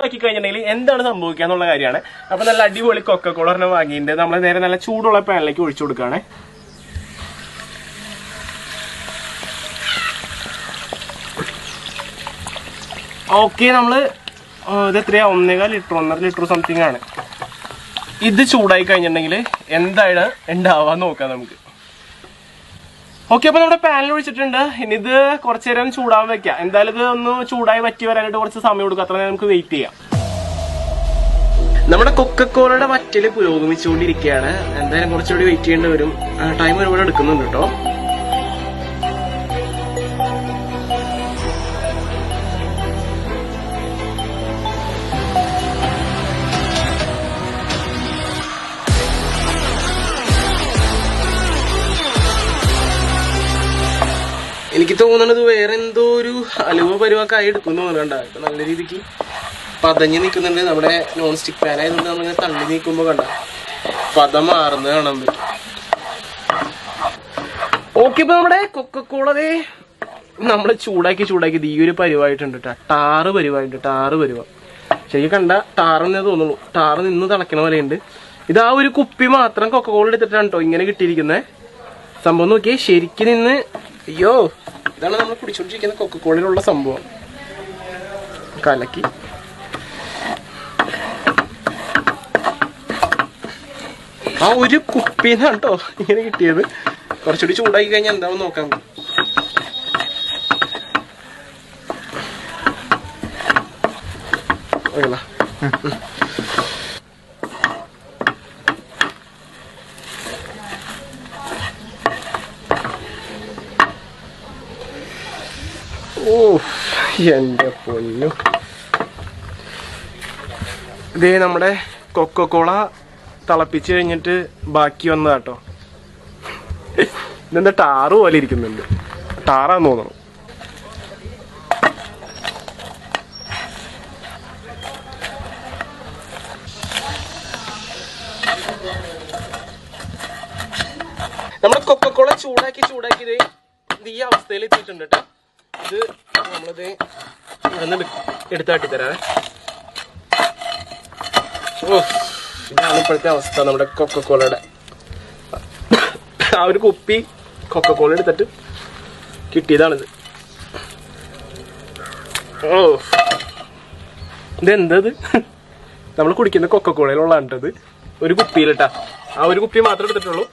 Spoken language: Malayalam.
ആക്കി കഴിഞ്ഞിട്ടുണ്ടെങ്കിൽ എന്താണ് സംഭവിക്കുക എന്നുള്ള കാര്യമാണ്. അപ്പൊ നല്ല അടിപൊളി കൊക്കക്കോള ഒരെണ്ണം വാങ്ങിയിട്ട് നമ്മൾ നേരെ നല്ല ചൂടുള്ള പാനിലേക്ക് ഒഴിച്ചു കൊടുക്കുകയാണ്. ഓക്കെ, നമ്മള് ഇത് എത്രയാ 1.5 ലിറ്റർ സംതിങ് ആണ്. ഇത് ചൂടായി കഴിഞ്ഞിട്ടുണ്ടെങ്കിൽ എന്താണ് ഉണ്ടാവാൻ നോക്കാം നമുക്ക്. ഓക്കെ, അപ്പൊ നമ്മുടെ പാനിൽ ഒഴിച്ചിട്ടുണ്ട്. ഇനി ഇത് കുറച്ചു നേരം ചൂടാവാൻ വെക്കാം. എന്തായാലും ഇത് ഒന്ന് ചൂടായി വറ്റി വരാനായിട്ട് കുറച്ച് സമയം കൊടുക്കും. അത്ര നേരം നമുക്ക് വെയിറ്റ് ചെയ്യാം. നമ്മുടെ കൊക്കക്കോളയുടെ വറ്റല് പുരോഗമിച്ചുകൊണ്ടിരിക്കുകയാണ്. എന്തായാലും കുറച്ചുകൂടി വെയിറ്റ് ചെയ്യേണ്ടി വരും. ടൈം ഒരുപാട് എടുക്കുന്നുണ്ട് കേട്ടോ. എനിക്ക് തോന്നുന്നത് വേറെ എന്തോ ഒരു അലുവ പരുവൊക്കെ ആയി എടുക്കുന്നു തോന്നുന്നുണ്ട. ഇപ്പൊ നല്ല രീതിക്ക് പതഞ്ഞ് നിൽക്കുന്നുണ്ട്. നമ്മുടെ നോൺ സ്റ്റിക് പാൻ ആയതുകൊണ്ട് നമ്മളിങ്ങനെ തള്ളി നീക്കുമ്പോ കണ്ട പദം മാറുന്നത് കാണാൻ പറ്റും. ഓക്കെ, ഇപ്പൊ നമ്മുടെ കൊക്കക്കോളതേ നമ്മള് ചൂടാക്കി ഈ ഒരു പരിവായിട്ടുണ്ട് കേട്ടോ. ടാറ് പരിവ ശരിക്കും കണ്ട ടാറെന്നേ തോന്നുള്ളൂ. ടാറ് നിന്ന് തിളക്കണ പോലെയുണ്ട്. ഇത് ആ ഒരു കുപ്പി മാത്രം കൊക്കക്കോള എടുത്തിട്ടാണ് കേട്ടോ ഇങ്ങനെ കിട്ടിയിരിക്കുന്നത്. സംഭവം നോക്കിയേ, ശരിക്കും നിന്ന് അയ്യോ, ഇതാണ് നമ്മൾ കുടിച്ചോണ്ടിരിക്കുന്ന കൊക്കക്കോളയിലുള്ള സംഭവം. കലക്കി ആ ഒരു കുപ്പിന്നാണ് കേട്ടോ ഇങ്ങനെ കിട്ടിയത്. കുറച്ചുകൂടി ചൂടാക്കി കഴിഞ്ഞാൽ എന്താവും നോക്കാം. ഓ എന്റെ പൊന്നു, ഇതേ നമ്മുടെ കൊക്കക്കോള തിളപ്പിച്ച് കഴിഞ്ഞിട്ട് ബാക്കി വന്നതാട്ടോ. ഇതെന്താ ടാറ് പോലെ ഇരിക്കുന്നുണ്ട്. ടാറാന്ന് തോന്നണം. നമ്മുടെ കൊക്കക്കോള ചൂടാക്കി ഇത് ഈ അവസ്ഥയിൽ എത്തിയിട്ടുണ്ട് കേട്ടോ. ഇത് നമ്മളിത് ഇവിടുന്ന് എടുത്താട്ടി തരാവേ. ഓ, ഇതാണ് ഇപ്പോഴത്തെ അവസ്ഥ നമ്മുടെ കൊക്കക്കോളയുടെ. ആ ഒരു കുപ്പി കൊക്കക്കോള എടുത്തിട്ട് കിട്ടിയതാണിത്. ഓ, ഇതെന്തത്? നമ്മൾ കുടിക്കുന്ന കൊക്കക്കോളയിലുള്ളതാണിട്ടത്. ഒരു കുപ്പിയിലിട്ടാ. ആ ഒരു കുപ്പി മാത്രമേ എടുത്തിട്ടുള്ളൂ.